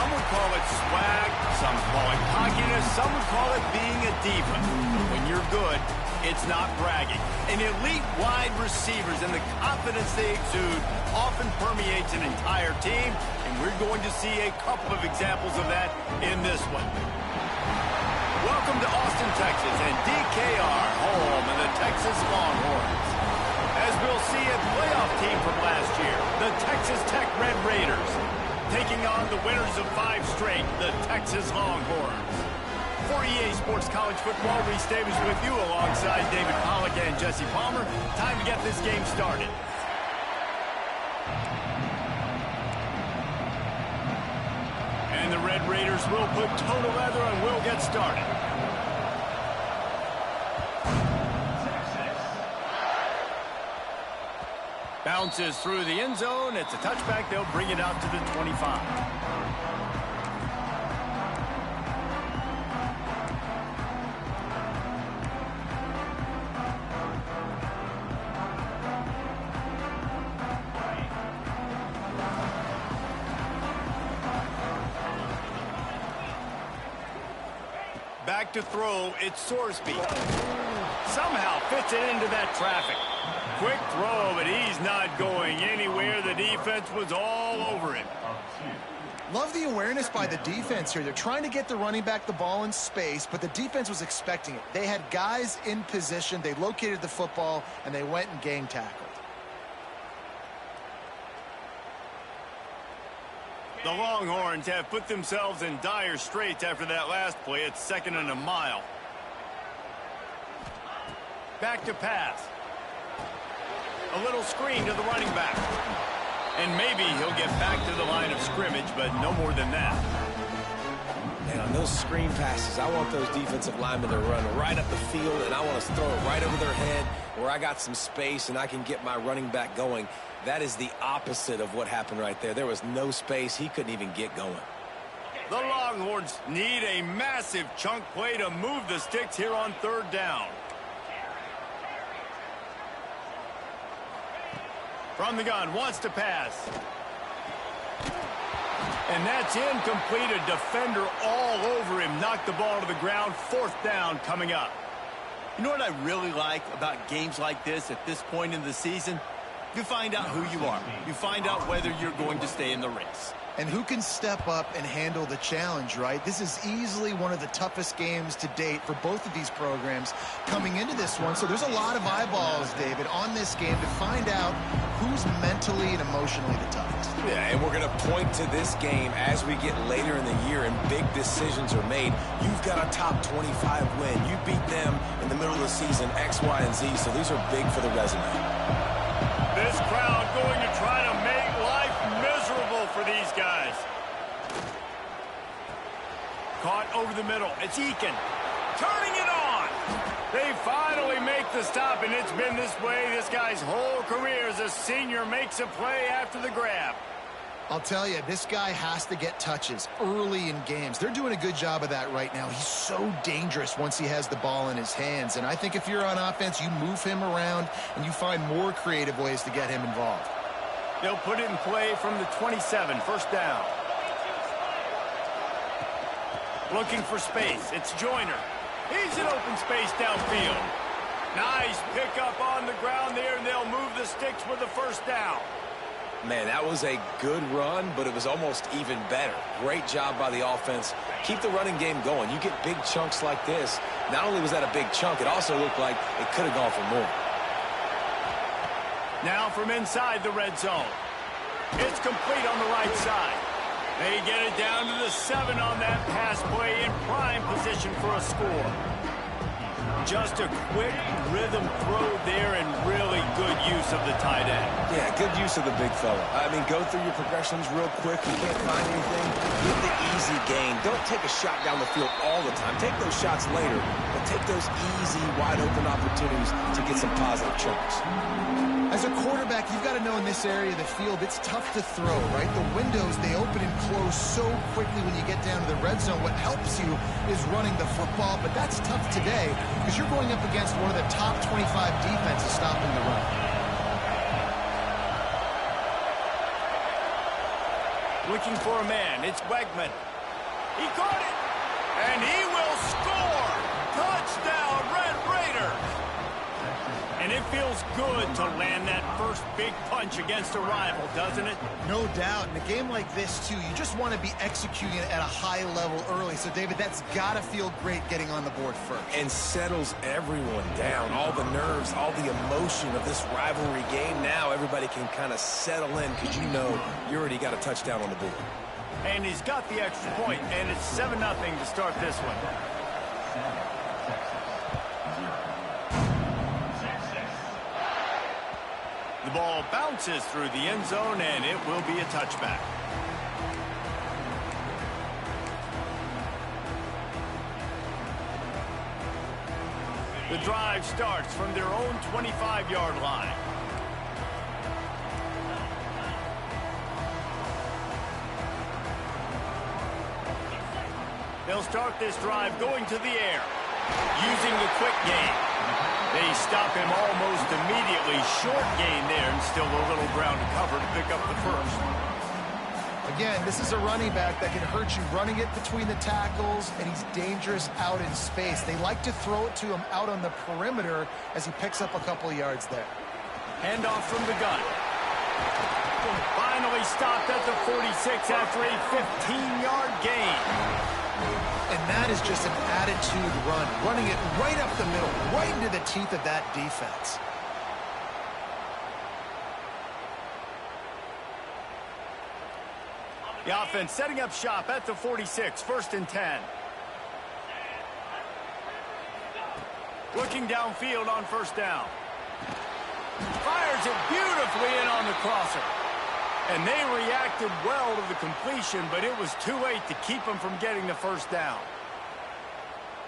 Some would call it swag, some call it cockiness, some would call it being a diva. But when you're good, it's not bragging. An elite wide receivers and the confidence they exude often permeates an entire team, and we're going to see a couple of examples of that in this one. Welcome to Austin, Texas, and DKR, home of the Texas Longhorns. As we'll see, a playoff team from last year, the Texas Tech Red Raiders, taking on the winners of 5 straight, the Texas Longhorns. For EA Sports College Football, Reese Davis with you alongside David Pollack and Jesse Palmer. Time to get this game started. And the Red Raiders will put total leather and will get started. Bounces through the end zone. It's a touchback. They'll bring it out to the 25. Back to throw, it's Sorsby. Somehow fits it into that traffic. Quick throw, but he's not going anywhere. The defense was all over him. Love the awareness by the defense here. They're trying to get the running back the ball in space, but the defense was expecting it. They had guys in position. They located the football, and they went and gang tackled. The Longhorns have put themselves in dire straits after that last play. It's 2nd and a mile. Back to pass. A little screen to the running back. And maybe he'll get back to the line of scrimmage, but no more than that. And on those screen passes, I want those defensive linemen to run right up the field, and I want to throw it right over their head where I got some space and I can get my running back going. That is the opposite of what happened right there. There was no space. He couldn't even get going. The Longhorns need a massive chunk play to move the sticks here on 3rd down. From the gun, wants to pass. And that's incomplete. A defender all over him. Knocked the ball to the ground. 4th down coming up. You know what I really like about games like this at this point in the season? You find out who you are. You find out whether you're going to stay in the race. And who can step up and handle the challenge, right? This is easily one of the toughest games to date for both of these programs coming into this one. So there's a lot of eyeballs, David, on this game to find out who's mentally and emotionally the toughest. Yeah, and we're going to point to this game as we get later in the year and big decisions are made. You've got a top 25 win. You beat them in the middle of the season, X, Y, and Z. So these are big for the resume. This crowd going to try to make life miserable for these guys. Caught over the middle. It's Eakin. Turning it on. They finally make the stop, and it's been this way this guy's whole career as a senior makes a play after the grab. I'll tell you, this guy has to get touches early in games. They're doing a good job of that right now. He's so dangerous once he has the ball in his hands. And I think if you're on offense, you move him around and you find more creative ways to get him involved. They'll put it in play from the 27, 1st down. Looking for space. It's Joyner. He's in open space downfield. Nice pickup on the ground there, and they'll move the sticks with the 1st down. Man, that was a good run, but it was almost even better. Great job by the offense. Keep the running game going. You get big chunks like this. Not only was that a big chunk, it also looked like it could have gone for more. Now from inside the red zone. It's complete on the right side. They get it down to the 7 on that pass play in prime position for a score. Just a quick rhythm throw there and really good use of the tight end. Yeah, good use of the big fella. I mean, go through your progressions real quick. You can't find anything. Get the easy gain. Don't take a shot down the field all the time. Take those shots later, but take those easy, wide-open opportunities to get some positive chunks. As a quarterback, you've got to know in this area of the field, it's tough to throw, right? The windows, they open and close so quickly when you get down to the red zone. What helps you is running the football, but that's tough today because you're going up against one of the top 25 defenses stopping the run. Looking for a man. It's Wegman. He caught it. And he will score. Touchdown, Red Raiders. And it feels good to land that first big punch against a rival, doesn't it? No doubt. In a game like this, too, you just want to be executing it at a high level early. So, David, that's got to feel great getting on the board first. And settles everyone down. All the nerves, all the emotion of this rivalry game. Now everybody can kind of settle in because you know you already got a touchdown on the board. And he's got the extra point, and it's 7-0 to start this one. The ball bounces through the end zone, and it will be a touchback. The drive starts from their own 25-yard line. They'll start this drive going to the air, using the quick game. They stop him almost immediately. Short gain there, and still a little ground to cover to pick up the first. Again, this is a running back that can hurt you running it between the tackles, and he's dangerous out in space. They like to throw it to him out on the perimeter as he picks up a couple of yards there. Handoff from the gun. Finally stopped at the 46 after a 15-yard gain. And that is just an attitude run, running it right up the middle, right into the teeth of that defense. The offense setting up shop at the 46, 1st and 10. Looking downfield on 1st down. Fires it beautifully in on the crosser. And they reacted well to the completion, but it was too late to keep them from getting the 1st down.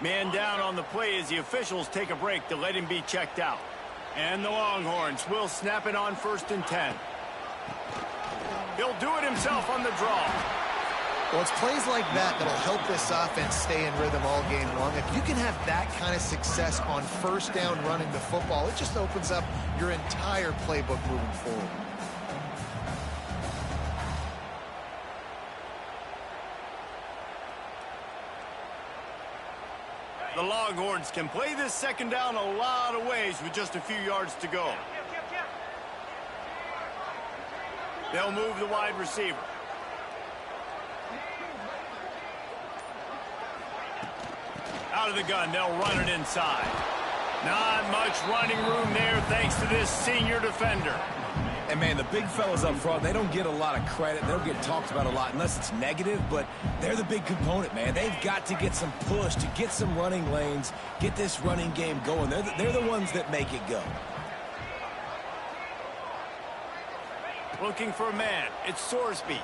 Man down on the play as the officials take a break to let him be checked out. And the Longhorns will snap it on 1st and 10. He'll do it himself on the draw. Well, it's plays like that that'll help this offense stay in rhythm all game long. If you can have that kind of success on 1st down running the football, it just opens up your entire playbook moving forward. The Longhorns can play this 2nd down a lot of ways with just a few yards to go. They'll move the wide receiver. Out of the gun, they'll run it inside. Not much running room there thanks to this senior defender. And, man, the big fellas up front, they don't get a lot of credit. They don't get talked about a lot unless it's negative, but they're the big component, man. They've got to get some push, to get some running lanes, get this running game going. They're the ones that make it go. Looking for a man. It's Sorsby.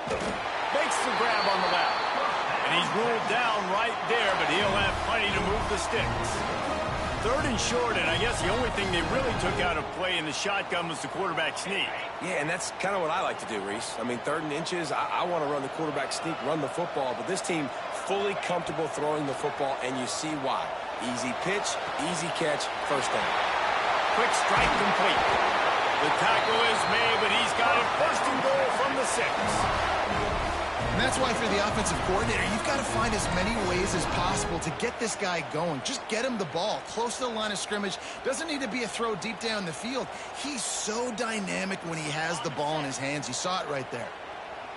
Makes the grab on the left. And he's ruled down right there, but he'll have plenty to move the sticks. 3rd and short, and I guess the only thing they really took out of play in the shotgun was the quarterback sneak. Yeah, and that's kind of what I like to do, Reese. I mean, 3rd and inches, I want to run the quarterback sneak, run the football, but this team fully comfortable throwing the football, and you see why. Easy pitch, easy catch, 1st down. Quick strike complete. The tackle is made, but he's got it 1st and goal from the 6. And that's why for the offensive coordinator, you've got to find as many ways as possible to get this guy going. Just get him the ball close to the line of scrimmage. Doesn't need to be a throw deep down the field. He's so dynamic when he has the ball in his hands. You saw it right there.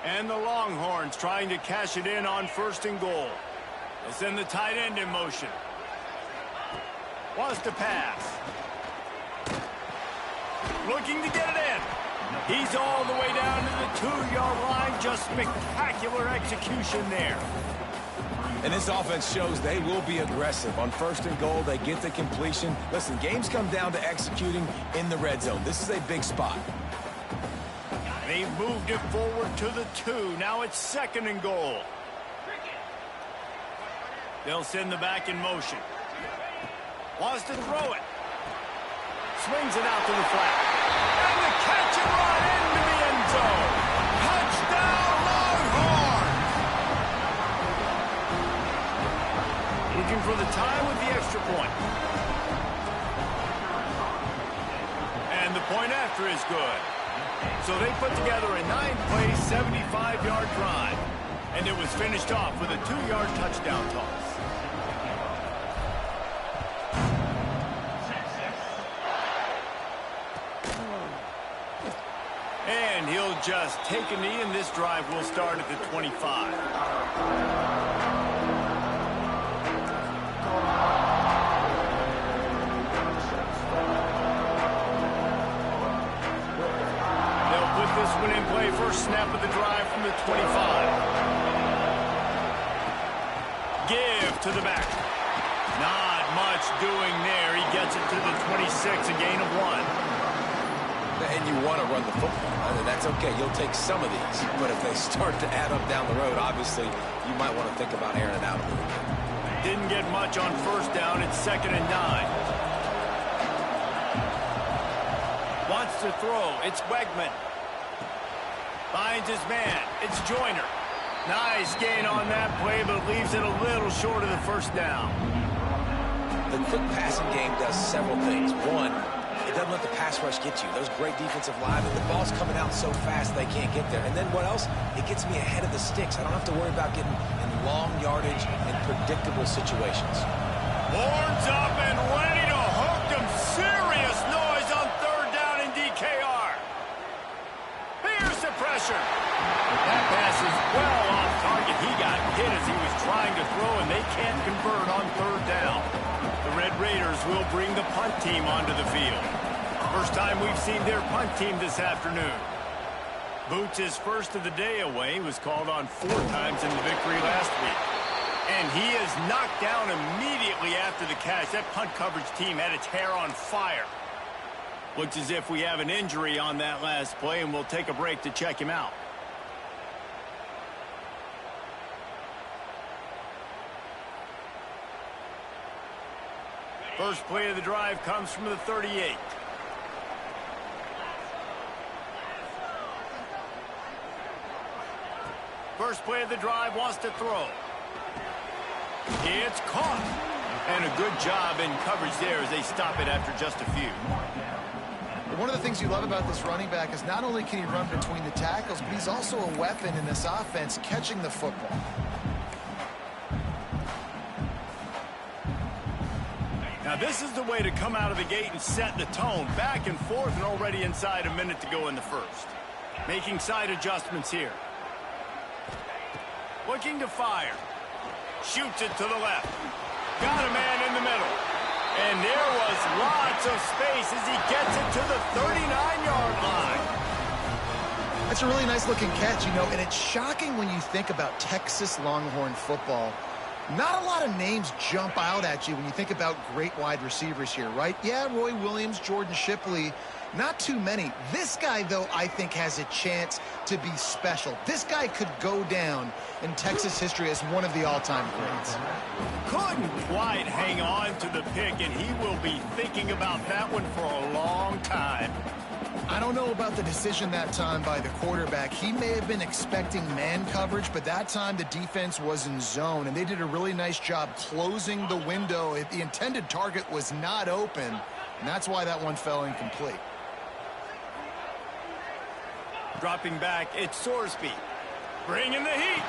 And the Longhorns trying to cash it in on 1st and goal. They send the tight end in motion. Wants to pass. Looking to get it in. He's all the way down to the 2-yard line. Just spectacular execution there. And this offense shows they will be aggressive. On 1st and goal, they get the completion. Listen, games come down to executing in the red zone. This is a big spot. They've moved it forward to the 2. Now it's 2nd and goal. They'll send the back in motion. Wants to throw it. Swings it out to the flat. And the catch and run into the end zone. Touchdown, Longhorns! Looking for the tie with the extra point. And the point after is good. So they put together a 9-play, 75-yard drive. And it was finished off with a 2-yard touchdown toss. And he'll just take a knee, and this drive will start at the 25. They'll put this one in play. First snap of the drive from the 25. Give to the back. Not much doing there. He gets it to the 26, a gain of 1. And you want to run the football. That's okay. You'll take some of these. But if they start to add up down the road, obviously, you might want to think about airing it out a little bit. Didn't get much on first down. It's 2nd and 9. Wants to throw. It's Wegman. Finds his man. It's Joyner. Nice gain on that play, but leaves it a little short of the first down. The quick passing game does several things. One, it doesn't let the pass rush get you. Those great defensive linemen, the ball's coming out so fast they can't get there. And then what else? It gets me ahead of the sticks. I don't have to worry about getting in long yardage and predictable situations. Horns up and ready to hook them. Serious noise on 3rd down in DKR. Here's the pressure. That pass is well off target. He got hit as he was trying to throw, and they can't convert on 3rd down. The Red Raiders will bring the punt team onto the field. First time we've seen their punt team this afternoon. Boots, his first of the day away, was called on 4 times in the victory last week. And he is knocked down immediately after the catch. That punt coverage team had its hair on fire. Looks as if we have an injury on that last play, and we'll take a break to check him out. First play of the drive comes from the 38. First play of the drive, wants to throw. It's caught. And a good job in coverage there as they stop it after just a few. One of the things you love about this running back is not only can he run between the tackles, but he's also a weapon in this offense catching the football. Now this is the way to come out of the gate and set the tone. Back and forth and already inside a minute to go in the first. Making side adjustments here. Looking to fire. Shoots it to the left. Got a man in the middle. And there was lots of space as he gets it to the 39-yard line. That's a really nice looking catch, you know, and it's shocking when you think about Texas Longhorn football. Not a lot of names jump out at you when you think about great wide receivers here, right? Yeah, Roy Williams, Jordan Shipley, not too many. This guy, though, I think has a chance to be special. This guy could go down in Texas history as one of the all-time greats. Couldn't quite hang on to the pick, and he will be thinking about that one for a long time. I don't know about the decision that time by the quarterback. He may have been expecting man coverage, but that time the defense was in zone, and they did a really nice job closing the window. The intended target was not open, and that's why that one fell incomplete. Dropping back, it's Sorsby. Bringing the heat.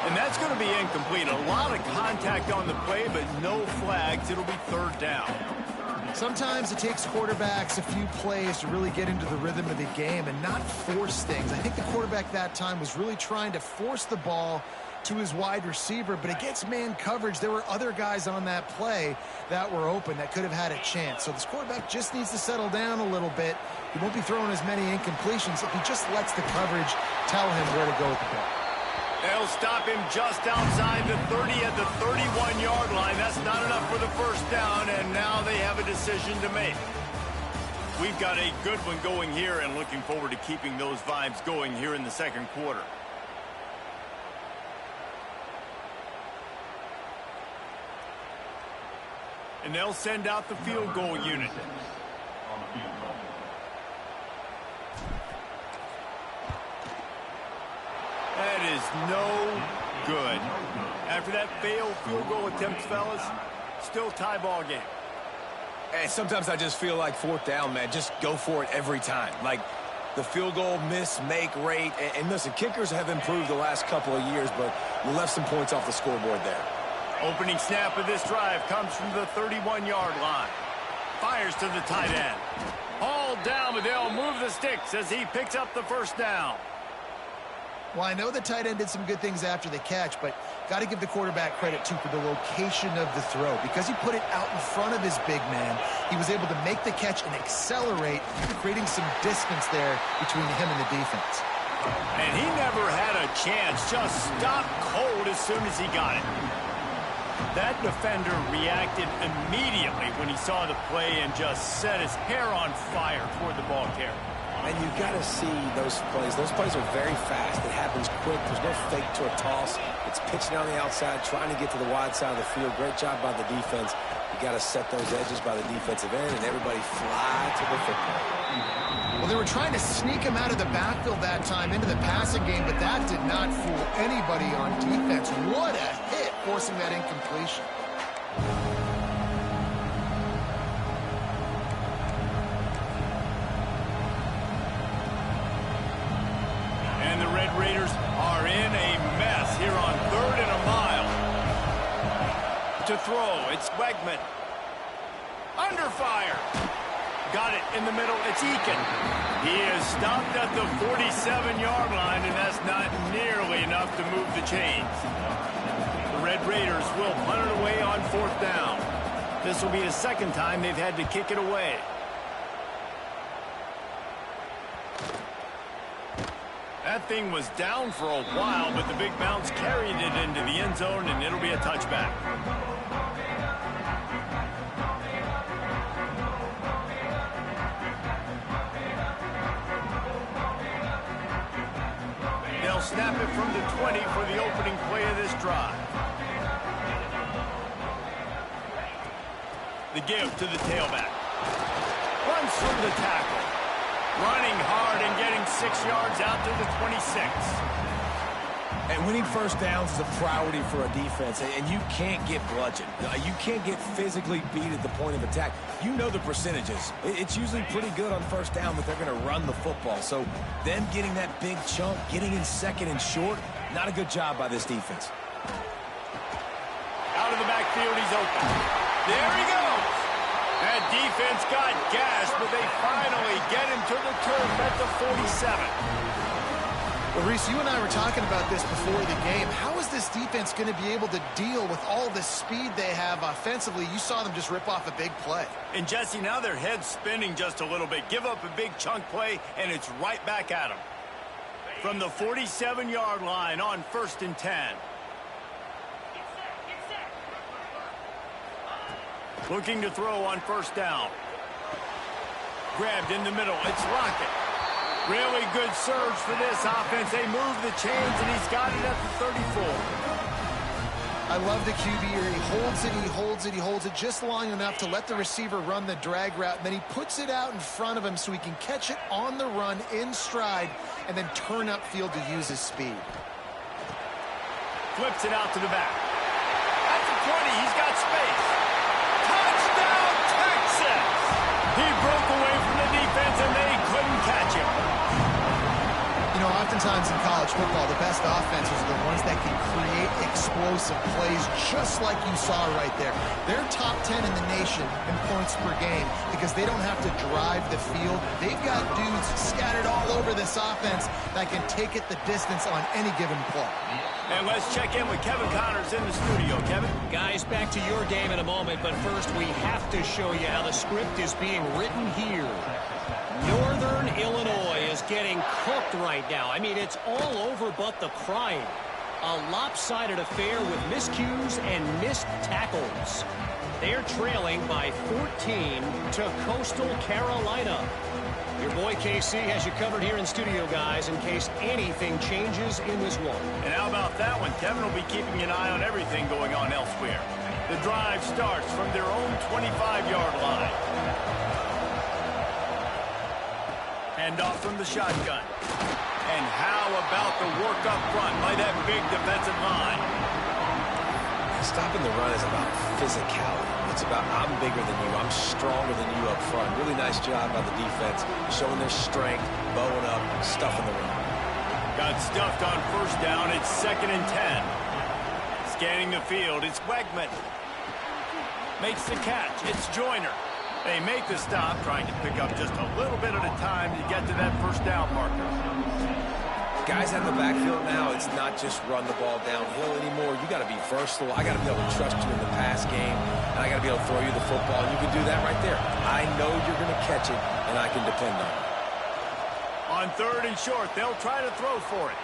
And that's going to be incomplete. A lot of contact on the play, but no flags. It'll be 3rd down. Sometimes it takes quarterbacks a few plays to really get into the rhythm of the game and not force things. I think the quarterback that time was really trying to force the ball to his wide receiver, but against man coverage, there were other guys on that play that were open that could have had a chance. So this quarterback just needs to settle down a little bit. He won't be throwing as many incompletions if he just lets the coverage tell him where to go with the ball. They'll stop him just outside the 30 at the 31-yard line. That's not enough for the first down, and now they have a decision to make. We've got a good one going here and looking forward to keeping those vibes going here in the second quarter. And they'll send out the field goal unit. That is no good. After that failed field goal attempt, fellas, still tie ball game. And sometimes I just feel like 4th down, man. Just go for it every time. Like, the field goal miss-make rate. And listen, kickers have improved the last couple of years, but you left some points off the scoreboard there. Opening snap of this drive comes from the 31-yard line. Fires to the tight end. Hauled down, but they'll move the sticks as he picks up the first down. Well, I know the tight end did some good things after the catch, but got to give the quarterback credit, too, for the location of the throw. Because he put it out in front of his big man, he was able to make the catch and accelerate, creating some distance there between him and the defense. And he never had a chance, just stopped cold as soon as he got it. That defender reacted immediately when he saw the play and just set his hair on fire toward the ball carrier. And you got to see those plays. Those plays are very fast. It happens quick. There's no fake to a toss. It's pitching on the outside, trying to get to the wide side of the field. Great job by the defense. You got to set those edges by the defensive end, and everybody fly to the football. Well, they were trying to sneak him out of the backfield that time into the passing game, but that did not fool anybody on defense. What a hit, forcing that incompletion. And the Red Raiders are in a mess here on 3rd and a mile. To throw, it's Wegman. Under fire. Got it in the middle, it's Eakin. He is stopped at the 47-yard line, and that's not nearly enough to move the chains. The Red Raiders will punt it away on 4th down. This will be the second time they've had to kick it away. That thing was down for a while, but the big bounce carried it into the end zone, and it'll be a touchback. They'll snap it from the 20 for the opening play of this drive. The give to the tailback. Runs through the tackle. Running hard and getting 6 yards out to the 26. And winning first downs is a priority for a defense, and you can't get bludgeoned. You can't get physically beat at the point of attack. You know the percentages. It's usually pretty good on first down that they're going to run the football. So them getting that big chunk, getting in second and short, not a good job by this defense. Out of the backfield, he's open. There he goes. That defense got gashed, but they finally get him to the turf at the 47. Well, Reese, you and I were talking about this before the game. How is this defense going to be able to deal with all the speed they have offensively? You saw them just rip off a big play. And, Jesse, now their head's spinning just a little bit. Give up a big chunk play, and it's right back at them. From the 47-yard line on 1st and 10. Looking to throw on 1st down. Grabbed in the middle. It's Lockett. Really good surge for this offense. They move the chains, and he's got it at the 34. I love the QB here. He holds it, he holds it, he holds it just long enough to let the receiver run the drag route, and then he puts it out in front of him so he can catch it on the run in stride and then turn upfield to use his speed. Flips it out to the back. At the 20, he's got space. Touchdown, Texas! He broke away from the defense, and they couldn't catch him. You know, oftentimes in college football, the best offenses are the ones that can create explosive plays just like you saw right there. They're top 10 in the nation in points per game because they don't have to drive the field. They've got dudes scattered all over this offense that can take it the distance on any given play. And let's check in with Kevin Connors in the studio. Kevin? Guys, back to your game in a moment, but first we have to show you how the script is being written here. Northern Illinois is getting cooked right now. I mean, it's all over but the crying. A lopsided affair with miscues and missed tackles. They're trailing by 14 to Coastal Carolina. Your boy KC has you covered here in studio, guys, in case anything changes in this one. And how about that one? Kevin will be keeping an eye on everything going on elsewhere. The drive starts from their own 25-yard line. Hand off from the shotgun. And how about the work up front by that big defensive line? Stopping the run is about physicality. It's about I'm bigger than you, I'm stronger than you up front. Really nice job by the defense, showing their strength, bowing up, stuffing the run. Got stuffed on first down. It's 2nd and 10. Scanning the field, it's Wegman. Makes the catch, it's Joyner. They make the stop, trying to pick up just a little bit at a time to get to that first down marker. Guys out in the backfield now, it's not just run the ball downhill anymore. You got to be versatile. I got to be able to trust you in the pass game, and I got to be able to throw you the football, and you can do that right there. I know you're going to catch it, and I can depend on it. On 3rd and short, they'll try to throw for it.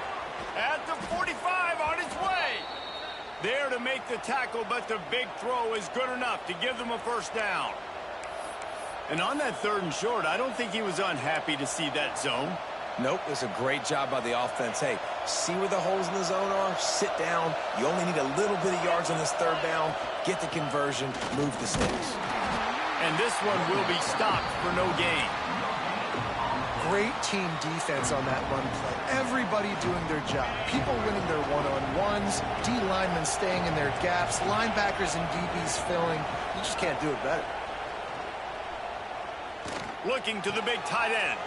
At the 45, on its way. There to make the tackle, but the big throw is good enough to give them a first down. And on that 3rd and short, I don't think he was unhappy to see that zone. Nope, it's a great job by the offense. Hey, see where the holes in the zone are? Sit down. You only need a little bit of yards on this 3rd down. Get the conversion. Move the sticks. And this one will be stopped for no gain. Great team defense on that run play. Everybody doing their job. People winning their one-on-ones. D linemen staying in their gaps. Linebackers and DBs filling. You just can't do it better. Looking to the big tight end.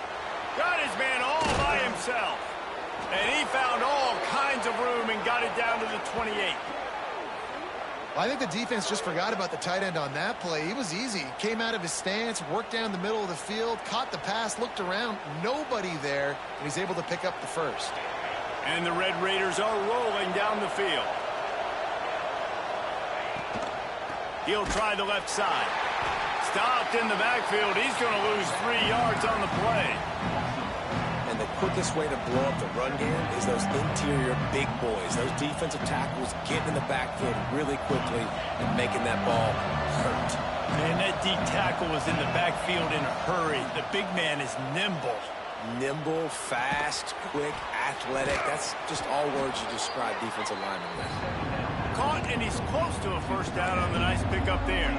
Got his man all by himself. And he found all kinds of room and got it down to the 28. I think the defense just forgot about the tight end on that play. He was easy. Came out of his stance, worked down the middle of the field, caught the pass, looked around. Nobody there, and he's able to pick up the first. And the Red Raiders are rolling down the field. He'll try the left side. Stopped in the backfield. He's going to lose 3 yards on the play. And the quickest way to blow up the run game is those interior big boys. Those defensive tackles getting in the backfield really quickly and making that ball hurt. And that D tackle was in the backfield in a hurry. The big man is nimble. Nimble, fast, quick, athletic. That's just all words you describe defensive linemen with. Caught, and he's close to a first down on the nice pickup there.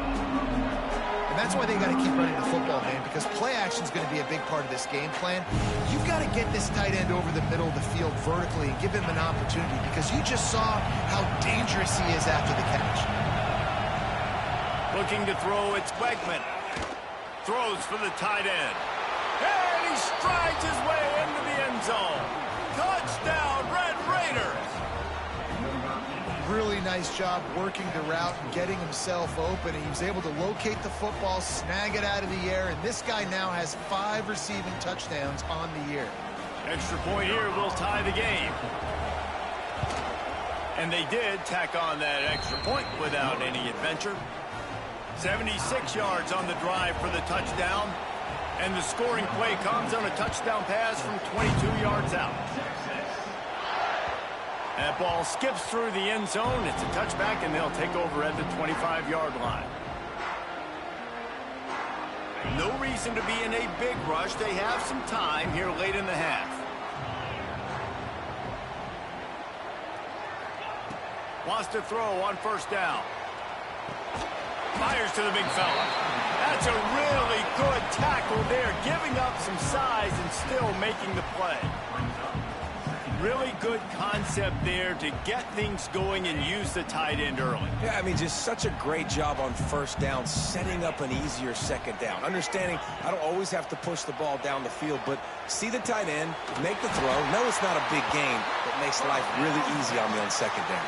That's why they got to keep running the football, man, because play action is going to be a big part of this game plan. You've got to get this tight end over the middle of the field vertically and give him an opportunity, because you just saw how dangerous he is after the catch. Looking to throw, it's Wegman. Throws for the tight end. And he strides his way into the end zone. Touchdown, Red Raiders! Really nice job working the route and getting himself open. He was able to locate the football, snag it out of the air, and this guy now has 5 receiving touchdowns on the year. Extra point here will tie the game. And they did tack on that extra point without any adventure. 76 yards on the drive for the touchdown. And the scoring play comes on a touchdown pass from 22 yards out. That ball skips through the end zone. It's a touchback, and they'll take over at the 25-yard line. No reason to be in a big rush. They have some time here late in the half. Wants to throw on first down. Fires to the big fella. That's a really good tackle there, giving up some size and still making the play. Really good concept there to get things going and use the tight end early. Yeah, I mean, just such a great job on first down, setting up an easier second down. Understanding I don't always have to push the ball down the field, but see the tight end, make the throw. No, it's not a big gain, but makes life really easy on me on second down.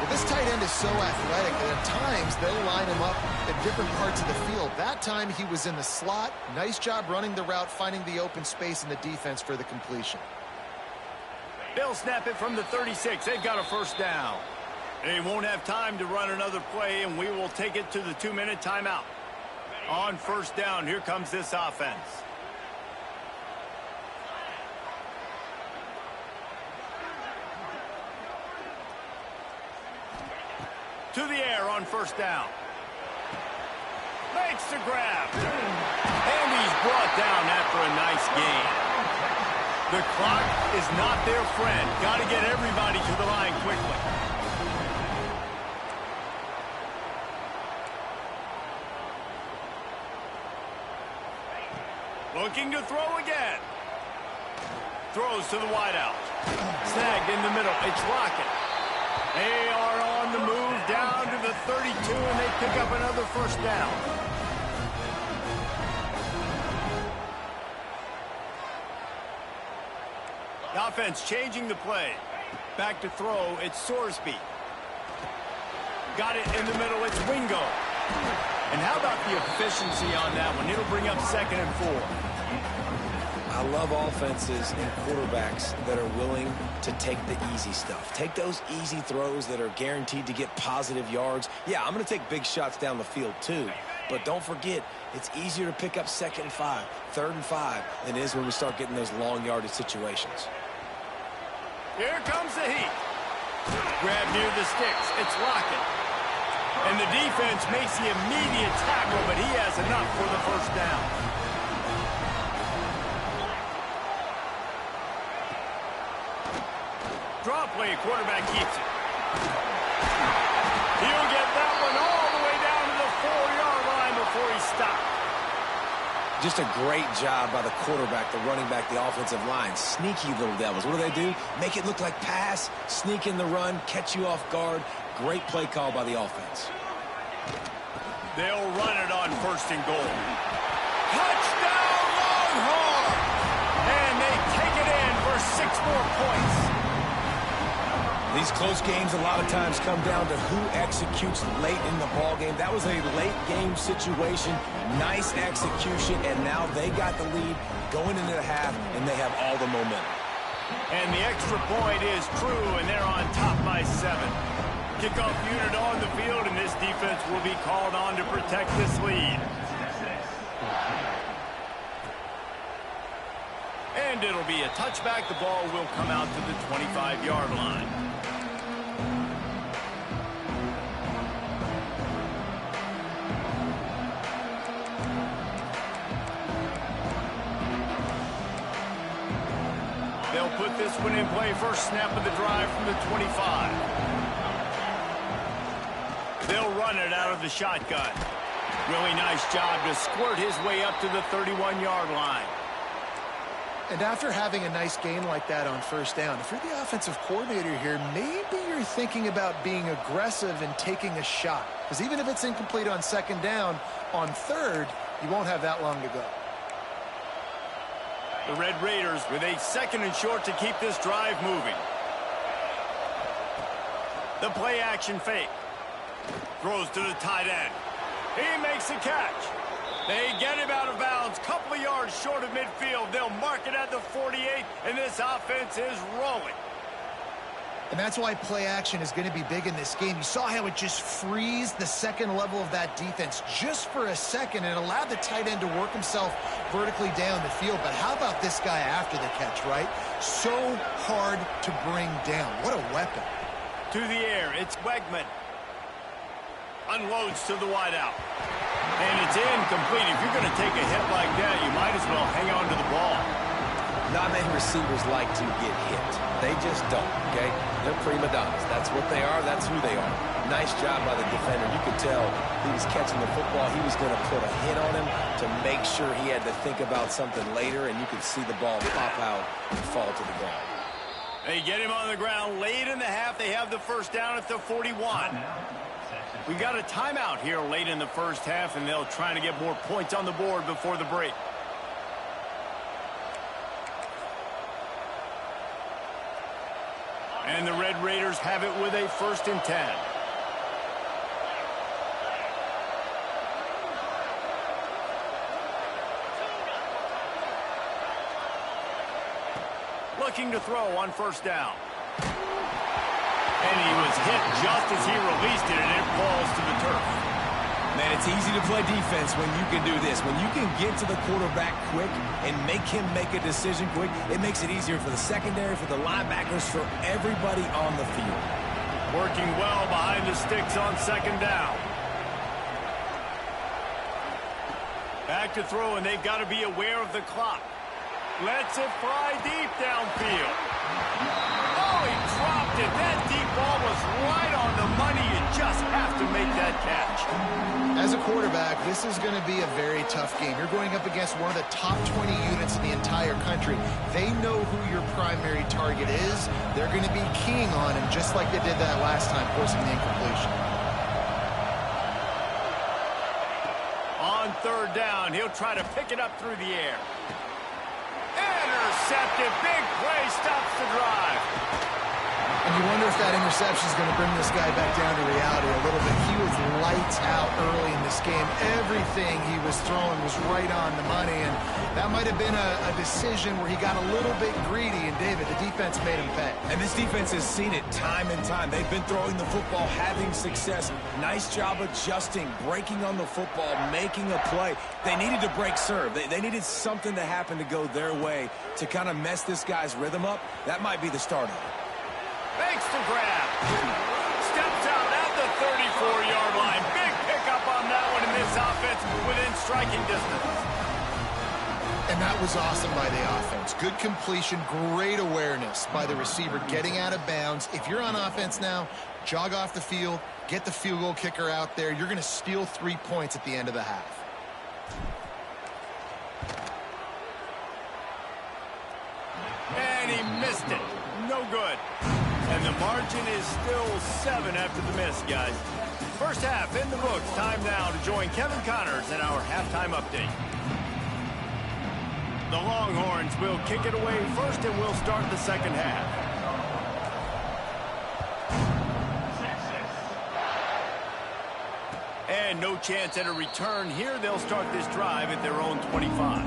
Well, this tight end is so athletic that at times they'll line him up at different parts of the field. That time he was in the slot. Nice job running the route, finding the open space in the defense for the completion. They'll snap it from the 36. They've got a first down. They won't have time to run another play, and we will take it to the 2-minute timeout. On first down, here comes this offense. To the air on first down. Makes the grab. And he's brought down after a nice gain. The clock is not their friend. Got to get everybody to the line quickly. Looking to throw again. Throws to the wideout. Snagged in the middle. It's Rocket. They are on the move down 32, and they pick up another first down. The offense changing the play. Back to throw, it's Sorsby. Got it in the middle, it's Wingo. And how about the efficiency on that one? It'll bring up 2nd and 4. I love offenses and quarterbacks that are willing to take the easy stuff. Take those easy throws that are guaranteed to get positive yards. Yeah, I'm going to take big shots down the field too. But don't forget, it's easier to pick up 2nd and 5, 3rd and 5 than it is when we start getting those long yardage situations. Here comes the heat. Grab near the sticks. It's Lockett. And the defense makes the immediate tackle, but he has enough for the first down. Draw play, quarterback keeps it. He'll get that one all the way down to the 4-yard line before he stopped. Just a great job by the quarterback, the running back, the offensive line. Sneaky little devils. What do? Make it look like pass, sneak in the run, catch you off guard. Great play call by the offense. They'll run it on 1st and goal. Touchdown, Longhorns! And they take it in for 6 more points. These close games a lot of times come down to who executes late in the ball game. That was a late game situation. Nice execution, and now they got the lead going into the half, and they have all the momentum. And the extra point is true, and they're on top by 7. Kickoff unit on the field, and this defense will be called on to protect this lead. And it'll be a touchback. The ball will come out to the 25-yard line. They'll put this one in play. First snap of the drive from the 25. They'll run it out of the shotgun. Really nice job to squirt his way up to the 31-yard line. And after having a nice game like that on first down, if you're the offensive coordinator here, maybe you're thinking about being aggressive and taking a shot. Because even if it's incomplete on 2nd down, on 3rd, you won't have that long to go. The Red Raiders with a 2nd and short to keep this drive moving. The play action fake. Throws to the tight end. He makes the catch. They get him out of bounds. Couple of yards short of midfield. They'll mark it at the 48, and this offense is rolling. And that's why play action is going to be big in this game. You saw how it just frees the 2nd level of that defense just for a second and allowed the tight end to work himself vertically down the field. But how about this guy after the catch, right? So hard to bring down. What a weapon. To the air, it's Wegman. Unloads to the wideout. And it's incomplete. If you're going to take a hit like that, you might as well hang on to the ball. Not many receivers like to get hit. They just don't, okay? They're prima donnas. That's what they are. That's who they are. Nice job by the defender. You could tell he was catching the football. He was going to put a hit on him to make sure he had to think about something later, and you could see the ball pop out and fall to the ground. They get him on the ground late in the half. They have the first down at the 41. We got a timeout here late in the first half, and they'll try to get more points on the board before the break. And the Red Raiders have it with a 1st and 10. Looking to throw on first down. And he was hit just as he released it, and it falls to the turf. Man, it's easy to play defense when you can do this. When you can get to the quarterback quick and make him make a decision quick, it makes it easier for the secondary, for the linebackers, for everybody on the field. Working well behind the sticks on 2nd down. Back to throw, and they've got to be aware of the clock. Lets it fly deep downfield. Oh, he dropped it. That deep ball was right on the money. You just have to make that catch. As a quarterback, this is going to be a very tough game. You're going up against one of the top 20 units in the entire country. They know who your primary target is. They're going to be keying on him just like they did that last time, forcing the incompletion. on third down. He'll try to pick it up through the air. Intercepted. Big play stops the drive. And you wonder if that interception is going to bring this guy back down to reality a little bit. He was lights out early in this game. Everything he was throwing was right on the money, and that might have been a decision where he got a little bit greedy, and David, the defense made him pay. And this defense has seen it time and time. They've been throwing the football, having success. Nice job adjusting, breaking on the football, making a play. They needed to break serve. They needed something to happen to go their way to kind of mess this guy's rhythm up. That might be the start of it. Makes the grab. Steps out at the 34-yard line. Big pickup on that one in this offense within striking distance. And that was awesome by the offense. Good completion, great awareness by the receiver getting out of bounds. If you're on offense now, jog off the field, get the field goal kicker out there. You're going to steal 3 points at the end of the half. And he missed it. No good. And the margin is still 7 after the miss, guys. First half in the books. Time now to join Kevin Connors in our halftime update. The Longhorns will kick it away first, and we'll start the second half. And no chance at a return here. They'll start this drive at their own 25.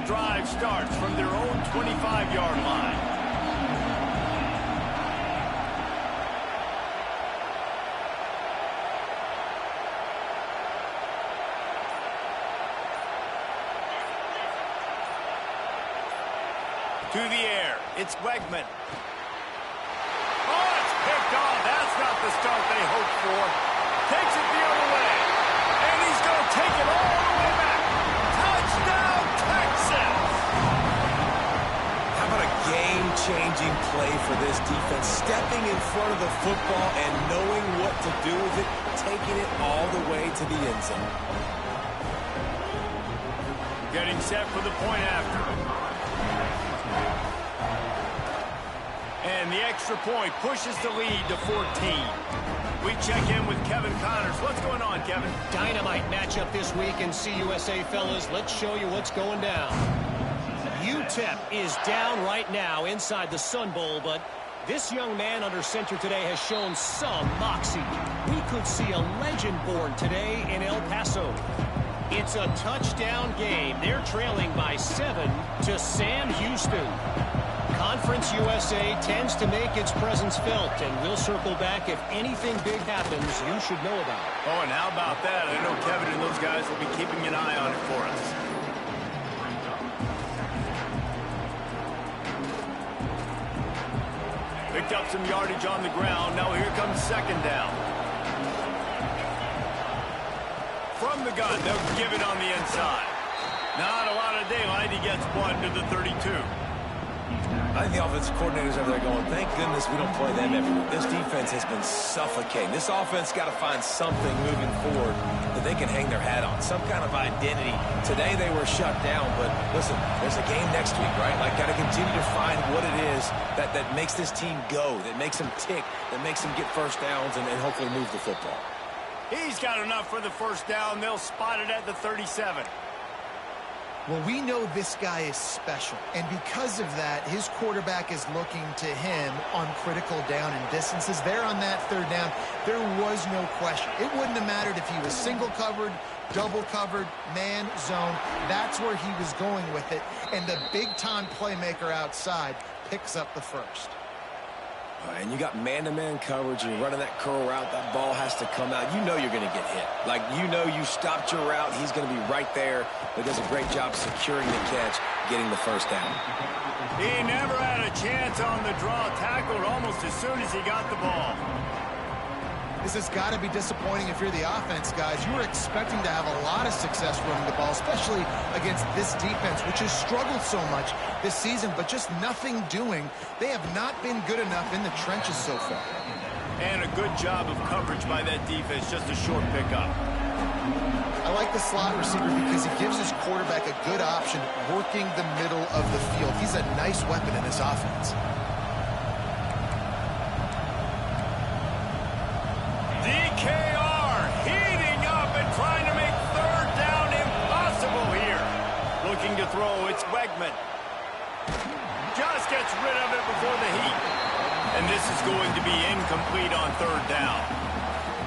Drive starts from their own 25-yard line. To the air, it's Wegman. Oh, it's picked off. That's not the start they hoped for. Takes it the other way. And he's going to take it all the way back. Touchdown, Texas! How about a game-changing play for this defense? Stepping in front of the football and knowing what to do with it, taking it all the way to the end zone. Getting set for the point after. And the extra point pushes the lead to 14. We check in with Kevin Connors. What's going on, Kevin? Dynamite matchup this week in CUSA, fellas. Let's show you what's going down. UTEP is down right now inside the Sun Bowl, but this young man under center today has shown some moxie. We could see a legend born today in El Paso. It's a touchdown game. They're trailing by 7 to Sam Houston. Conference USA tends to make its presence felt, and we'll circle back if anything big happens you should know about. Oh, and how about that? I know Kevin and those guys will be keeping an eye on it for us. Picked up some yardage on the ground. Now here comes second down. From the gun, they'll give it on the inside. Not a lot of daylight. He gets one to the 32. I think the offensive coordinators over there going, thank goodness we don't play them every week. This defense has been suffocating. This offense got to find something moving forward that they can hang their hat on, some kind of identity. Today they were shut down, but listen, there's a game next week, right? Like, got to continue to find what it is that makes this team go, that makes them tick, that makes them get first downs and hopefully move the football. He's got enough for the first down. They'll spot it at the 37. Well, we know this guy is special, and because of that, his quarterback is looking to him on critical down and distances. There on that third down, there was no question. It wouldn't have mattered if he was single covered, double covered, man, zone. That's where he was going with it, and the big-time playmaker outside picks up the first. And you got man-to-man coverage. You're running that curl route. That ball has to come out. You know you're going to get hit. Like, you know you stopped your route. He's going to be right there. But does a great job securing the catch, getting the first down. He never had a chance on the draw. Tackled almost as soon as he got the ball. This has got to be disappointing if you're the offense, guys. You were expecting to have a lot of success running the ball, especially against this defense, which has struggled so much this season, but just nothing doing. They have not been good enough in the trenches so far. And a good job of coverage by that defense, just a short pickup. I like the slot receiver because he gives his quarterback a good option working the middle of the field. He's a nice weapon in this offense. DKR heating up and trying to make third down impossible here. Looking to throw, it's Wegman. Just gets rid of it before the heat. And this is going to be incomplete on third down.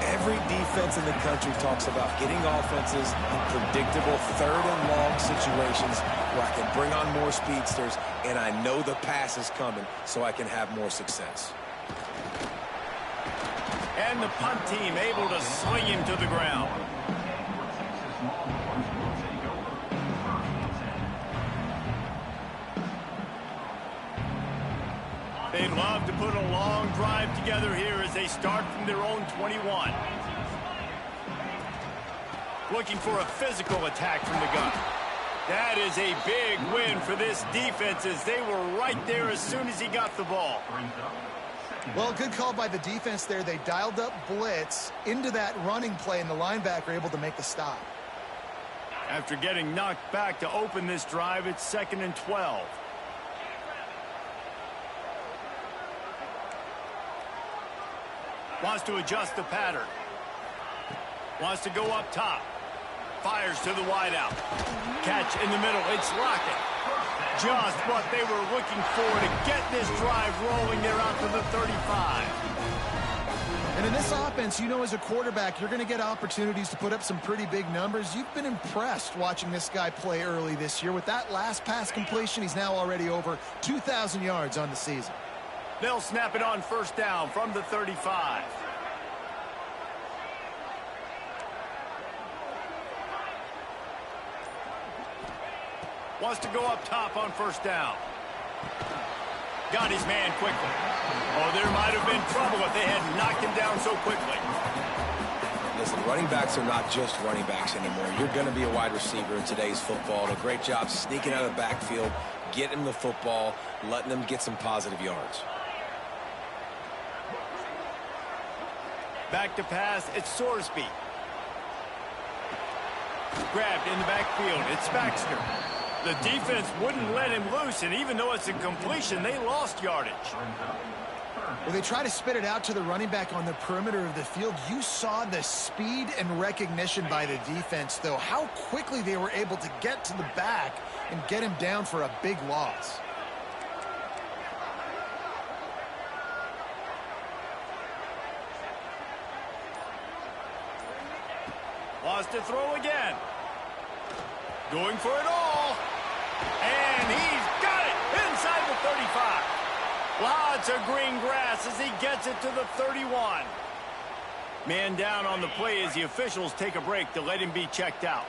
Every defense in the country talks about getting offenses in predictable third and long situations where I can bring on more speedsters and I know the pass is coming so I can have more success. And the punt team able to sling him to the ground. They'd love to put a long drive together here as they start from their own 21. Looking for a physical attack from the gun. That is a big win for this defense as they were right there as soon as he got the ball. Well, good call by the defense there. They dialed up blitz into that running play, and the linebacker able to make the stop. After getting knocked back to open this drive, it's 2nd and 12. Wants to adjust the pattern. Wants to go up top. Fires to the wideout. Catch in the middle. It's Lockett. Just what they were looking for to get this drive rolling there out to the 35. And in this offense, you know, as a quarterback, you're going to get opportunities to put up some pretty big numbers. You've been impressed watching this guy play early this year. With that last pass completion, he's now already over 2,000 yards on the season. They'll snap it on first down from the 35. Wants to go up top on first down. Got his man quickly. Oh, there might have been trouble if they had knocked him down so quickly. Listen, running backs are not just running backs anymore. You're going to be a wide receiver in today's football. And a great job sneaking out of the backfield, getting them the football, letting them get some positive yards. Back to pass, it's Sorsby. Grabbed in the backfield, it's Baxter. The defense wouldn't let him loose, and even though it's a completion, they lost yardage. Well, they try to spit it out to the running back on the perimeter of the field. You saw the speed and recognition by the defense, though. How quickly they were able to get to the back and get him down for a big loss. Wants to throw again. Going for it all. And he's got it inside the 35. Lots of green grass as he gets it to the 31. Man down on the play as the officials take a break to let him be checked out.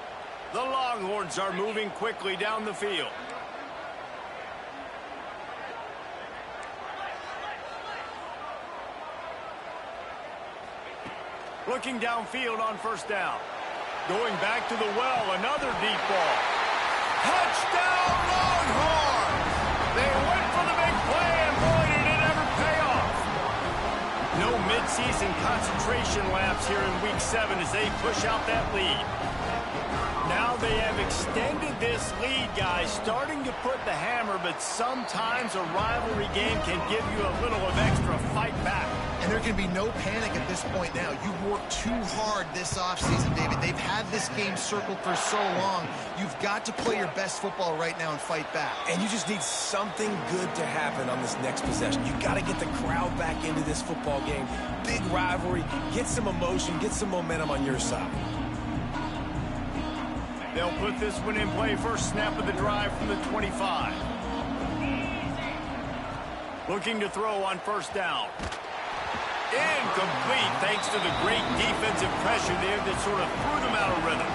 The Longhorns are moving quickly down the field. Looking downfield on first down. Going back to the well, another deep ball. Touchdown, Longhorns! They went for the big play, and boy, did it ever pay off. No midseason concentration lapse here in Week 7 as they push out that lead. Now they have extended this lead, guys, starting to put the hammer, but sometimes a rivalry game can give you a little of extra fight back. And there can be no panic at this point now. You've worked too hard this offseason, David. They've had this game circled for so long. You've got to play your best football right now and fight back. And you just need something good to happen on this next possession. You got to get the crowd back into this football game. Big rivalry. Get some emotion. Get some momentum on your side. They'll put this one in play. First snap of the drive from the 25. Looking to throw on first down. Incomplete thanks to the great defensive pressure there that sort of threw them out of rhythm.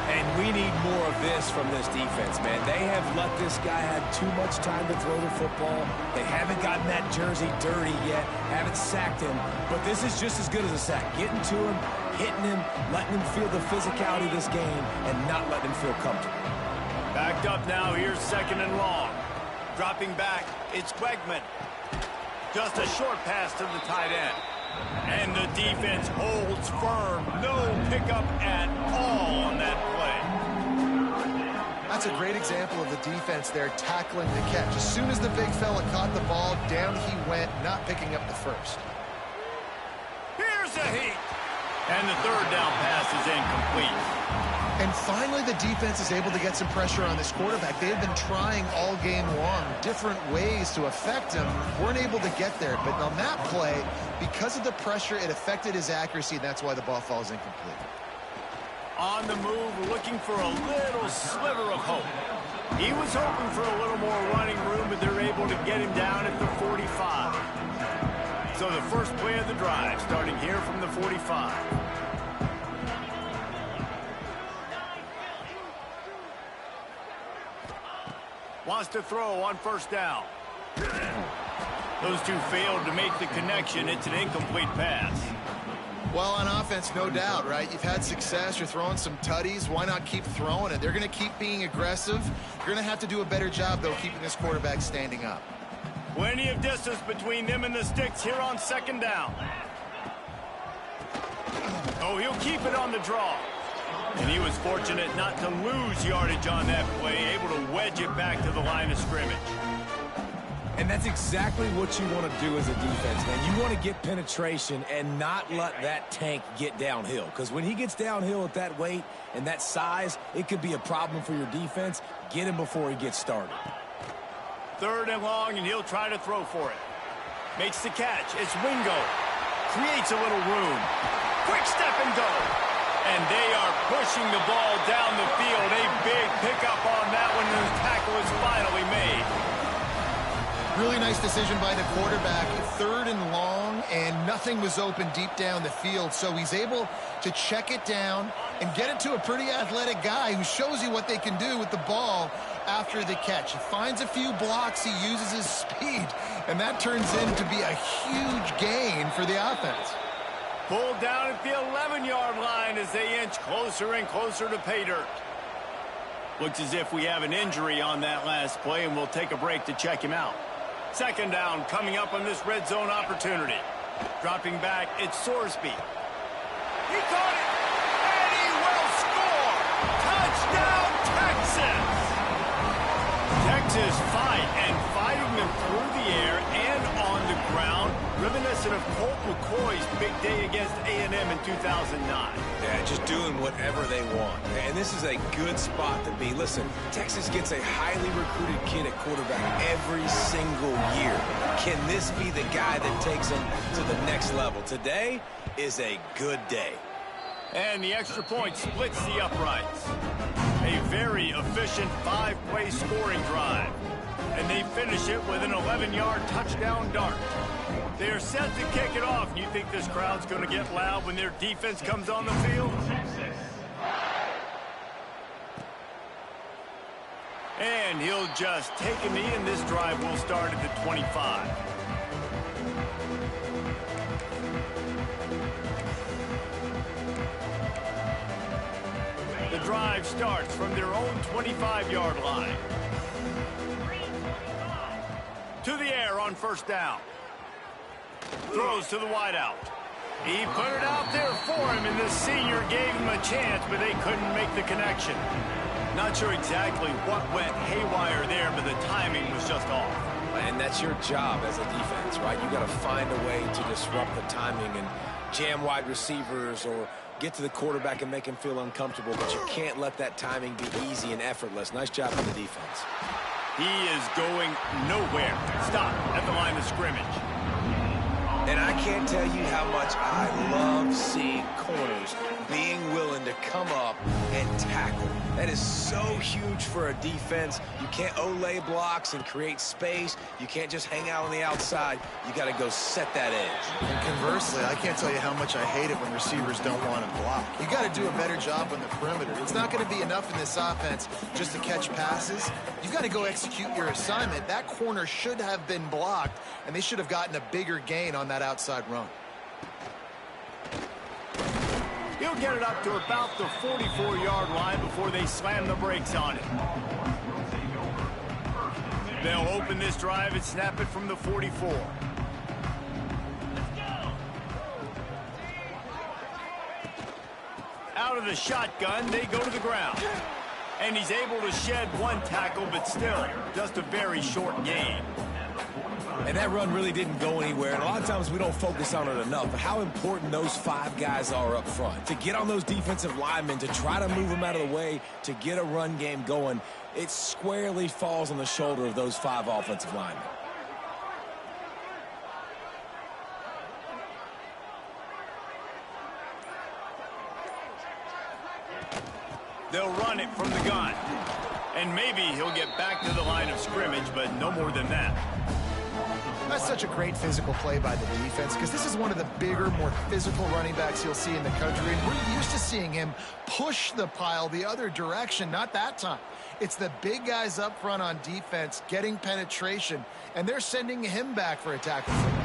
And we need more of this from this defense, man. They have let this guy have too much time to throw the football. They haven't gotten that jersey dirty yet, haven't sacked him. But this is just as good as a sack. Getting to him, hitting him, letting him feel the physicality of this game, and not letting him feel comfortable. Backed up now, here's 2nd and long. Dropping back, it's Wegman. Just a short pass to the tight end. And the defense holds firm. No pickup at all on that play. That's a great example of the defense there tackling the catch. As soon as the big fella caught the ball, down he went, not picking up the first. Here's a heat. And the third down pass is incomplete. And finally, the defense is able to get some pressure on this quarterback. They had been trying all game long different ways to affect him. Weren't able to get there. But on that play, because of the pressure, it affected his accuracy, and that's why the ball falls incomplete. On the move, looking for a little sliver of hope. He was hoping for a little more running room, but they're able to get him down at the 45. So the first play of the drive, starting here from the 45. Wants to throw on first down. Those two failed to make the connection. It's an incomplete pass. Well, on offense, no doubt, right? You've had success. You're throwing some tutties. Why not keep throwing it? They're going to keep being aggressive. You're going to have to do a better job, though, keeping this quarterback standing up. Plenty of distance between them and the sticks here on second down. Oh, he'll keep it on the draw. And he was fortunate not to lose yardage on that play, able to wedge it back to the line of scrimmage. And that's exactly what you want to do as a defense, man. You want to get penetration and not let that tank get downhill. Because when he gets downhill at that weight and that size, it could be a problem for your defense. Get him before he gets started. Third and long, and he'll try to throw for it. Makes the catch. It's Wingo. Creates a little room. Quick step and go. And they are pushing the ball down the field. A big pickup on that one, and the tackle is finally made. Really nice decision by the quarterback. Third and long, and nothing was open deep down the field. So he's able to check it down and get it to a pretty athletic guy who shows you what they can do with the ball after the catch. He finds a few blocks. He uses his speed, and that turns into be a huge gain for the offense. Pulled down at the 11-yard line as they inch closer and closer to pay dirt. Looks as if we have an injury on that last play, and we'll take a break to check him out. Second down coming up on this red zone opportunity. Dropping back, it's Sorsby. He caught it, and he will score! Touchdown, Texas! Texas fighting them through the air and on the ground, reminiscent of Colt McCoy's big day against A&M in 2009. Yeah, just doing whatever they want. And this is a good spot to be. Listen, Texas gets a highly recruited kid at quarterback every single year. Can this be the guy that takes them to the next level? Today is a good day. And the extra point splits the uprights. A very efficient 5-play scoring drive. And they finish it with an 11-yard touchdown dart. They are set to kick it off. You think this crowd's going to get loud when their defense comes on the field? And he'll just take a knee, and this drive will start at the 25. The drive starts from their own 25-yard line. To the air on first down. Throws to the wideout. He put it out there for him, and the senior gave him a chance, but they couldn't make the connection. Not sure exactly what went haywire there, but the timing was just off. And that's your job as a defense, right? You got to find a way to disrupt the timing and jam wide receivers or get to the quarterback and make him feel uncomfortable, but you can't let that timing be easy and effortless. Nice job on the defense. He is going nowhere. Stop at the line of scrimmage. And I can't tell you how much I love seeing corners being willing to come up and tackle. That is so huge for a defense. You can't Olay blocks and create space. You can't just hang out on the outside. You got to go set that edge. And conversely, I can't tell you how much I hate it when receivers don't want to block. You got to do a better job on the perimeter. It's not going to be enough in this offense just to catch passes. You've got to go execute your assignment. That corner should have been blocked, and they should have gotten a bigger gain on that outside run. He'll get it up to about the 44-yard line before they slam the brakes on it. They'll open this drive and snap it from the 44. Out of the shotgun, they go to the ground. And he's able to shed one tackle, but still, just a very short gain. And that run really didn't go anywhere. And a lot of times we don't focus on it enough. But how important those 5 guys are up front. To get on those defensive linemen, to try to move them out of the way, to get a run game going, it squarely falls on the shoulder of those 5 offensive linemen. They'll run it from the gun. And maybe he'll get back to the line of scrimmage, but no more than that. That's such a great physical play by the defense because this is one of the bigger, more physical running backs you'll see in the country. And we're used to seeing him push the pile the other direction. Not that time. It's the big guys up front on defense getting penetration, and they're sending him back for a tackle for loss.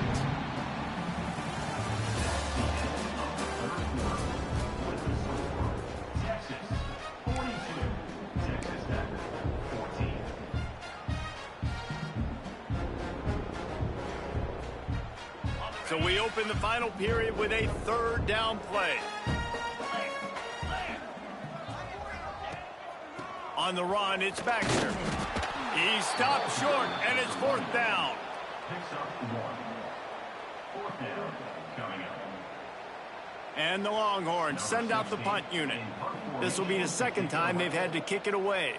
So we open the final period with a 3rd down play. On the run, it's Baxter. He stopped short, and it's 4th down. And the Longhorns send out the punt unit. This will be the 2nd time they've had to kick it away.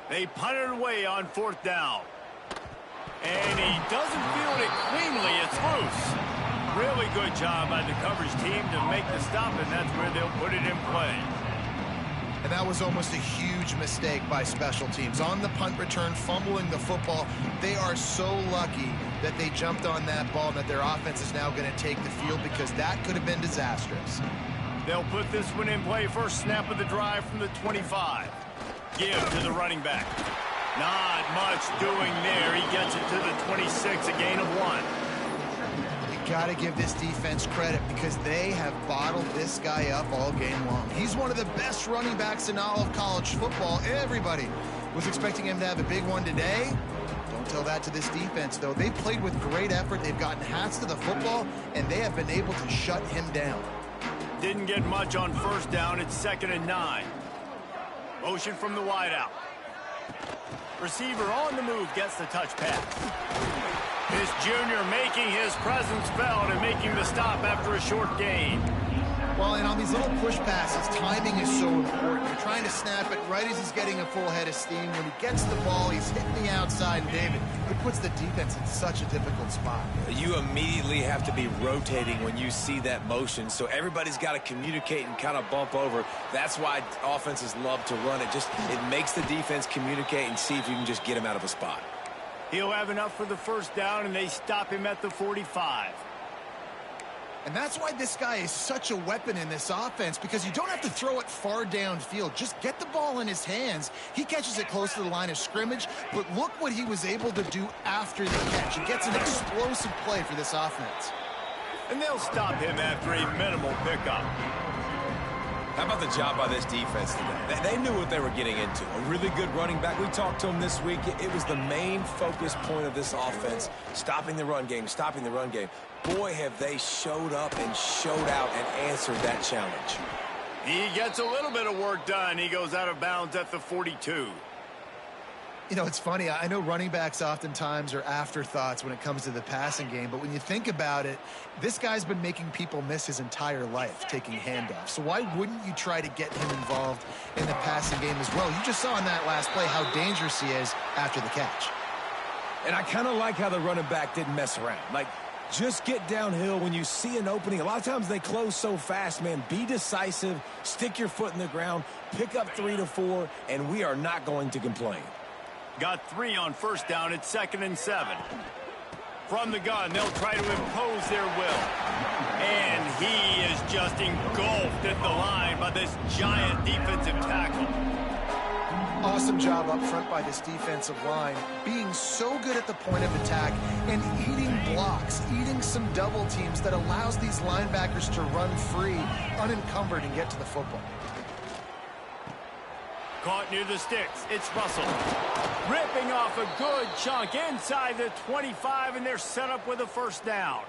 They punt it away on 4th down. And he doesn't field it cleanly. It's loose. Really good job by the coverage team to make the stop, and that's where they'll put it in play. And that was almost a huge mistake by special teams. On the punt return, fumbling the football, they are so lucky that they jumped on that ball and that their offense is now going to take the field because that could have been disastrous. They'll put this one in play. First snap of the drive from the 25. Give to the running back. Not much doing there. He gets it to the 26, a gain of 1. You got to give this defense credit because they have bottled this guy up all game long. He's one of the best running backs in all of college football. Everybody was expecting him to have a big one today. Don't tell that to this defense, though. They've played with great effort. They've gotten hats to the football, and they have been able to shut him down. Didn't get much on 1st down. It's 2nd and 9. Motion from the wideout. Receiver on the move gets the touch pass. This junior making his presence felt and making the stop after a short gain. Well, and on these little push passes, timing is so important. You're trying to snap it right as he's getting a full head of steam. When he gets the ball, he's hitting the outside, and David, it puts the defense in such a difficult spot. You immediately have to be rotating when you see that motion, so everybody's got to communicate and kind of bump over. That's why offenses love to run it. It makes the defense communicate and see if you can just get him out of a spot. He'll have enough for the 1st down, and they stop him at the 45. And that's why this guy is such a weapon in this offense, because you don't have to throw it far downfield. Just get the ball in his hands. He catches it close to the line of scrimmage, but look what he was able to do after the catch. He gets an explosive play for this offense. And they'll stop him after a minimal pickup. How about the job by this defense today? They knew what they were getting into. A really good running back. We talked to him this week. It was the main focus point of this offense, stopping the run game, stopping the run game. Boy, have they showed up and showed out and answered that challenge. He gets a little bit of work done. He goes out of bounds at the 42. You know, it's funny. I know running backs oftentimes are afterthoughts when it comes to the passing game, but when you think about it, this guy's been making people miss his entire life taking handoffs. So why wouldn't you try to get him involved in the passing game as well? You just saw in that last play how dangerous he is after the catch. And I kind of like how the running back didn't mess around. Like, just get downhill when you see an opening. A lot of times they close so fast, man. Be decisive, stick your foot in the ground, pick up 3 to 4, and we are not going to complain. Got 3 on 1st down. It's 2nd and 7. From the gun, they'll try to impose their will. And he is just engulfed at the line by this giant defensive tackle. Awesome job up front by this defensive line, being so good at the point of attack and eating blocks, eating some double teams that allows these linebackers to run free, unencumbered, and get to the football. Caught near the sticks. It's Russell. Ripping off a good chunk inside the 25, and they're set up with a first down.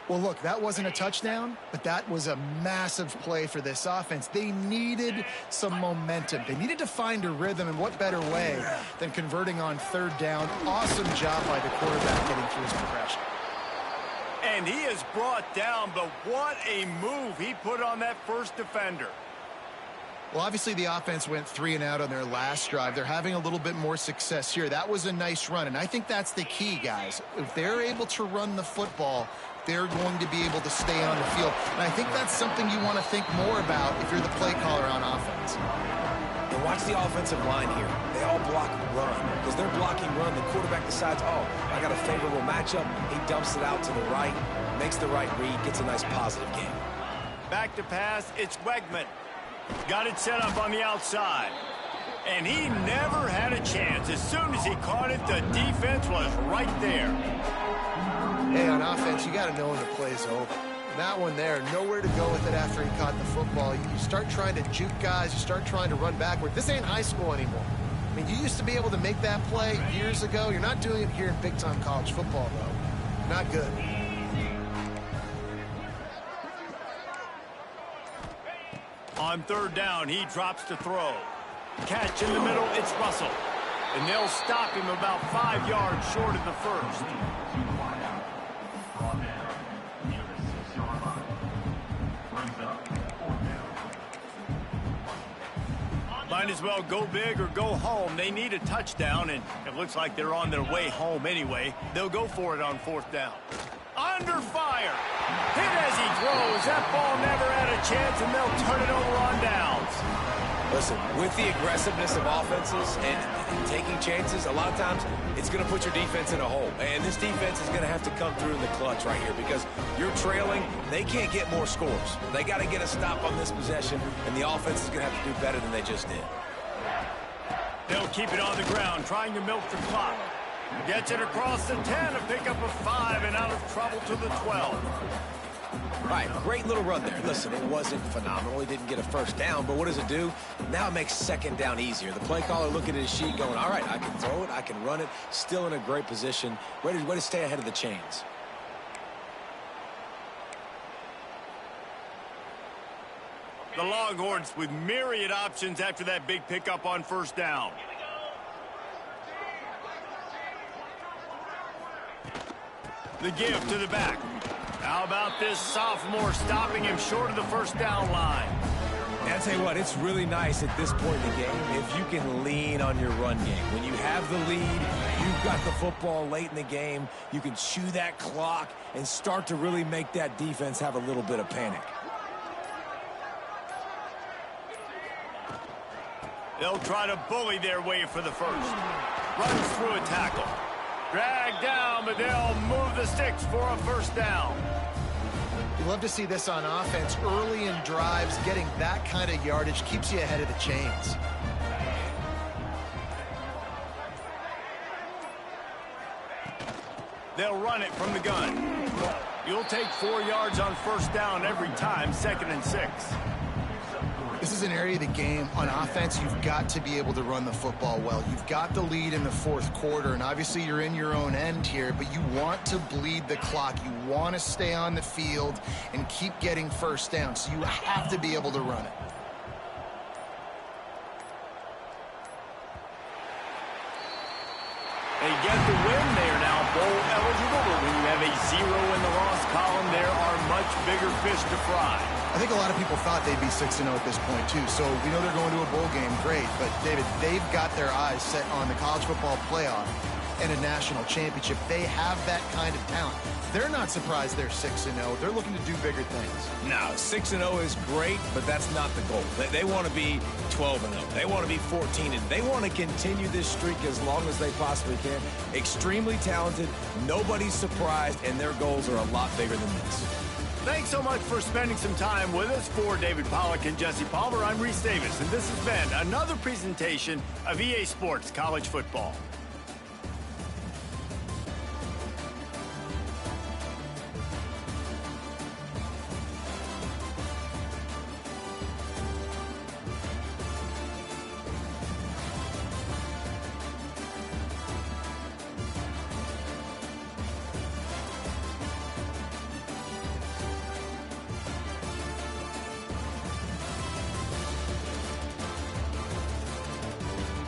Well, look, that wasn't a touchdown, but that was a massive play for this offense. They needed some momentum. They needed to find a rhythm, and what better way than converting on third down. Awesome job by the quarterback getting through his progression. And he is brought down, but what a move he put on that first defender. Well, obviously the offense went 3 and out on their last drive. They're having a little bit more success here. That was a nice run, and I think that's the key, guys. If they're able to run the football, they're going to be able to stay on the field. And I think that's something you want to think more about if you're the play caller on offense. And watch the offensive line here. They all block run. Because they're blocking run, the quarterback decides, oh, I got a favorable matchup. He dumps it out to the right, makes the right read, gets a nice positive game. Back to pass, it's Wegman. Got it set up on the outside. And he never had a chance. As soon as he caught it, the defense was right there. Hey, on offense, you got to know when the play's over. That one there, nowhere to go with it after he caught the football. You start trying to juke guys. You start trying to run backward. This ain't high school anymore. I mean, you used to be able to make that play years ago. You're not doing it here in big-time college football, though. Not good. On third down, he drops to throw. Catch in the middle, it's Russell. And they'll stop him about 5 yards short of the first. Might as well go big or go home. They need a touchdown, and it looks like they're on their way home anyway. They'll go for it on fourth down. Under fire. Hit as he throws. That ball never had a chance, and they'll turn it over on downs. Listen, with the aggressiveness of offenses and taking chances, a lot of times it's going to put your defense in a hole. And this defense is going to have to come through in the clutch right here because you're trailing. They can't get more scores. They got to get a stop on this possession, and the offense is going to have to do better than they just did. They'll keep it on the ground, trying to milk the clock. Gets it across the 10, a pickup of 5, and out of trouble to the 12. Right, great little run there. Listen, it wasn't phenomenal. He didn't get a first down, but what does it do? Now it makes second down easier. The play caller looking at his sheet going, all right, I can throw it, I can run it, still in a great position, ready to stay ahead of the chains. The Longhorns with myriad options after that big pickup on first down. The give to the back. How about this sophomore stopping him short of the first down line? And I'll tell you what, it's really nice at this point in the game if you can lean on your run game. When you have the lead, you've got the football late in the game, you can chew that clock and start to really make that defense have a little bit of panic. They'll try to bully their way for the first. Runs through a tackle. Dragged down, but they'll move the sticks for a first down. You love to see this on offense. Early in drives, getting that kind of yardage keeps you ahead of the chains. They'll run it from the gun. You'll take 4 yards on first down every time, 2nd and 6. This is an area of the game on offense you've got to be able to run the football well. You've got the lead in the fourth quarter, and obviously you're in your own end here, but you want to bleed the clock. You want to stay on the field and keep getting first down, so you have to be able to run it. They get the win. They are now bowl eligible, but when you have a 0 in the loss column, there are much bigger fish to fry. I think a lot of people thought they'd be 6-0 at this point, too. So we know they're going to a bowl game. Great. But, David, they've got their eyes set on the college football playoff and a national championship. They have that kind of talent. They're not surprised they're 6-0. They're looking to do bigger things. Now, 6-0 is great, but that's not the goal. They want to be 12-0. They want to be 14-0. They want to continue this streak as long as they possibly can. Extremely talented. Nobody's surprised, and their goals are a lot bigger than this. Thanks so much for spending some time with us. For David Pollack and Jesse Palmer, I'm Reese Davis, and this has been another presentation of EA Sports College Football.